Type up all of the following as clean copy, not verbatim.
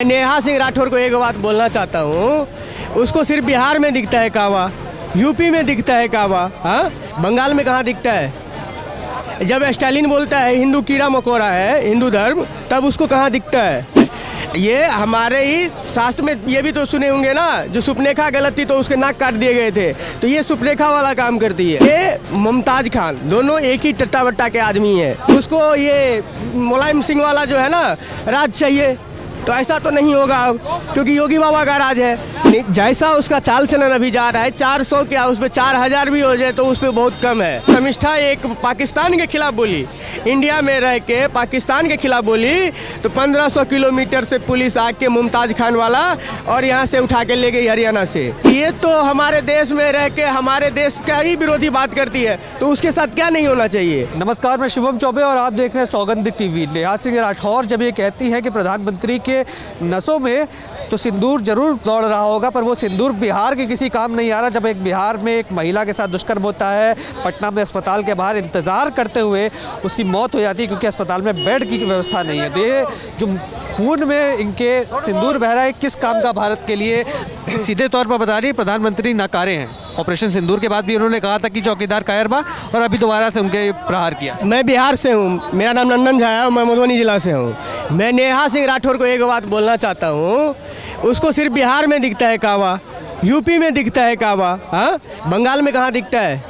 नेहा सिंह राठौर को एक बात बोलना चाहता हूँ, उसको सिर्फ बिहार में दिखता है कावा, यूपी में दिखता है कावा, हाँ बंगाल में कहाँ दिखता है। जब स्टालिन बोलता है हिंदू कीड़ा मकोड़ा है हिंदू धर्म, तब उसको कहाँ दिखता है। ये हमारे ही शास्त्र में ये भी तो सुने होंगे ना, जो सुपनेखा गलत थी तो उसके नाक काट दिए गए थे, तो ये सुपनेखा वाला काम करती है। ये मुमताज खान दोनों एक ही टट्टा बट्टा के आदमी है। उसको ये मुलायम सिंह वाला जो है ना राज चाहिए, तो ऐसा तो नहीं होगा अब, क्योंकि योगी बाबा का राज है। जैसा उसका चाल चलन अभी जा रहा है 400 क्या उस पर 4000 भी हो जाए तो उस पर बहुत कम है। शर्मिष्ठा एक पाकिस्तान के खिलाफ बोली, इंडिया में रह के पाकिस्तान के खिलाफ बोली, तो 1500 किलोमीटर से पुलिस आके मुमताज खान वाला और यहाँ से उठा के ले गई हरियाणा से। ये तो हमारे देश में रह के हमारे देश का ही विरोधी बात करती है, तो उसके साथ क्या नहीं होना चाहिए। नमस्कार, मैं शिवम चौबे और आप देख रहे हैं सौगंध टीवी। नेहा सिंह राठौर जब ये कहती है कि प्रधानमंत्री के नसों में तो सिंदूर जरूर दौड़ रहा होगा, पर वो सिंदूर बिहार के किसी काम नहीं आ रहा। जब एक बिहार में एक महिला के साथ दुष्कर्म होता है, पटना में अस्पताल के बाहर इंतज़ार करते हुए उसकी मौत हो जाती है क्योंकि अस्पताल में बेड की व्यवस्था नहीं है। तो ये जो खून में इनके सिंदूर बह रहा है, किस काम का भारत के लिए, सीधे तौर पर बता रही प्रधानमंत्री नाकारे हैं। ऑपरेशन सिंदूर के बाद भी उन्होंने कहा था कि चौकीदार कायर बा, और अभी दोबारा से उनके प्रहार किया। मैं बिहार से हूँ, मेरा नाम नंदन झा है और मैं मधुबनी जिला से हूँ। मैं नेहा सिंह राठौर को एक बात बोलना चाहता हूँ, उसको सिर्फ बिहार में दिखता है कावा, यूपी में दिखता है कावा, हाँ बंगाल में कहाँ दिखता है।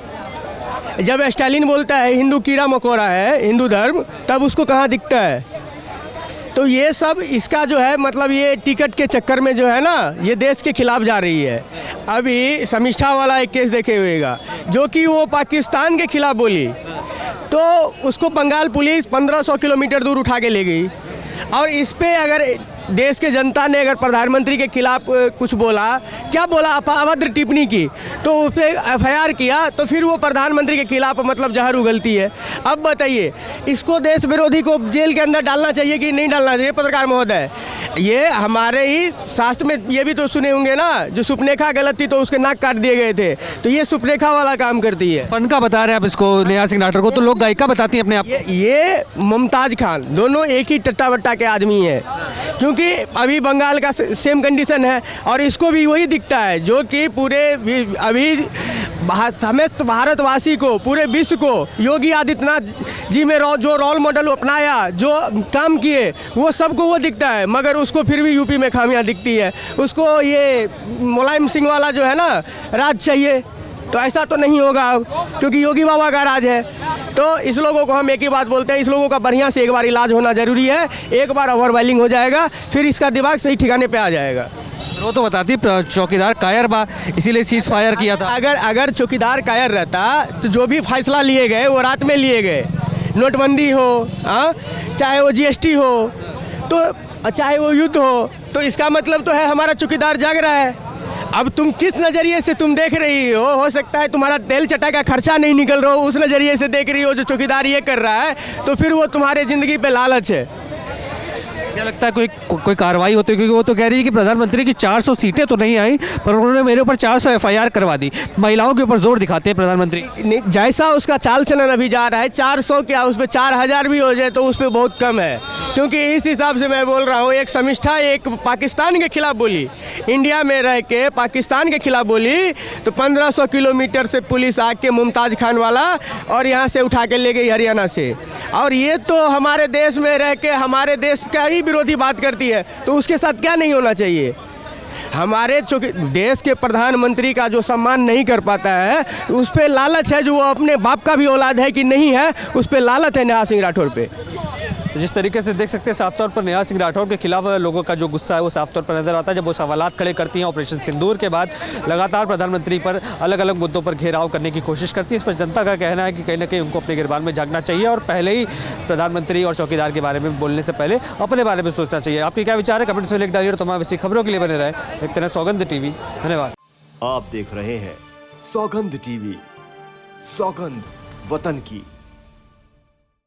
जब स्टालिन बोलता है हिंदू कीड़ा मकोड़ा है हिंदू धर्म, तब उसको कहाँ दिखता है। तो ये सब इसका जो है मतलब ये टिकट के चक्कर में जो है ना, ये देश के खिलाफ जा रही है। अभी शर्मिष्ठा वाला एक केस देखे हुएगा, जो कि वो पाकिस्तान के खिलाफ बोली, तो उसको बंगाल पुलिस 1500 किलोमीटर दूर उठा के ले गई। और इस पे अगर देश के जनता ने अगर प्रधानमंत्री के खिलाफ कुछ बोला, क्या बोला, अभद्र टिप्पणी की, तो उस पर FIR किया, तो फिर वो प्रधानमंत्री के खिलाफ मतलब जहर उगलती है। अब बताइए, इसको देश विरोधी को जेल के अंदर डालना चाहिए कि नहीं डालना चाहिए। पत्रकार महोदय, ये हमारे ही शास्त्र में ये भी तो सुने होंगे ना, जो सुपनेखा गलत थी तो उसके नाक काट दिए गए थे, तो ये सुपनेखा वाला काम करती है। फन का बता रहे हैं आप इसको, नेहा सिंह राठौर को, तो लोग गायिका बताती हैं अपने आप। ये मुमताज खान दोनों एक ही टट्टा बट्टा के आदमी है, क्योंकि अभी बंगाल का सेम कंडीशन है और इसको भी वही दिखता है, जो कि पूरे अभी समस्त भारतवासी को, पूरे विश्व को योगी आदित्यनाथ जी में जो रोल मॉडल अपनाया, जो काम किए, वो सबको वो दिखता है, मगर उसको फिर भी यूपी में खामियां दिखती है। उसको ये मुलायम सिंह वाला जो है ना राज चाहिए, तो ऐसा तो नहीं होगा अब, क्योंकि योगी बाबा का राज है। तो इस लोगों को हम एक ही बात बोलते हैं, इस लोगों का बढ़िया से एक बार इलाज होना ज़रूरी है। एक बार ओवरवेलिंग हो जाएगा, फिर इसका दिमाग सही ठिकाने पे आ जाएगा। वो तो बताती चौकीदार कायर बा, इसीलिए सीज फायर किया था। अगर चौकीदार कायर रहता तो जो भी फैसला लिए गए वो रात में लिए गए, नोटबंदी हो, हाँ चाहे वो GST हो, तो चाहे वो युद्ध हो, तो इसका मतलब तो है हमारा चौकीदार जाग रहा है। अब तुम किस नज़रिए से तुम देख रही हो सकता है तुम्हारा तेल चटा का खर्चा नहीं निकल रहा हो, उस नज़रिए से देख रही हो जो चौकीदार ये कर रहा है, तो फिर वो तुम्हारे ज़िंदगी पे लालच है। क्या लगता है कोई कार्रवाई होती है, क्योंकि वो तो कह रही है कि प्रधानमंत्री की 400 सीटें तो नहीं आई, पर उन्होंने मेरे ऊपर 400 FIR करवा दी। महिलाओं के ऊपर जोर दिखाते हैं प्रधानमंत्री। जैसा उसका चाल चलन अभी जा रहा है 400 क्या उस पर 4000 भी हो जाए तो उस पर बहुत कम है, क्योंकि इस हिसाब से मैं बोल रहा हूँ। एक शर्मिष्ठा एक पाकिस्तान के खिलाफ बोली, इंडिया में रह के पाकिस्तान के खिलाफ बोली, तो 1500 किलोमीटर से पुलिस आके मुमताज खान वाला और यहाँ से उठा के ले गई हरियाणा से। और ये तो हमारे देश में रह के हमारे देश का ही विरोधी बात करती है, तो उसके साथ क्या नहीं होना चाहिए। हमारे देश के प्रधानमंत्री का जो सम्मान नहीं कर पाता है, उस पर लालच है, जो वो अपने बाप का भी औलाद है कि नहीं है, उस पर लालच है नेहा सिंह राठौर पे। तो जिस तरीके से देख सकते हैं साफ तौर पर नेहा सिंह राठौर के खिलाफ लोगों का जो गुस्सा है वो साफ तौर पर नजर आता है, जब वो सवालात खड़े करती हैं। ऑपरेशन सिंदूर के बाद लगातार प्रधानमंत्री पर अलग अलग मुद्दों पर घेराव करने की कोशिश करती है। इस पर जनता का कहना है कि कहीं ना कहीं उनको अपने गिरबान में झांकना चाहिए और पहले ही प्रधानमंत्री और चौकीदार के बारे में बोलने से पहले अपने बारे में सोचना चाहिए। आपके क्या विचार है, कमेंट्स में लिख डालिए। तमाम ऐसी खबरों के लिए बने रहे देखते हैं सौगंध टीवी। धन्यवाद। आप देख रहे हैं सौगंध टीवी, सौगंध वतन की।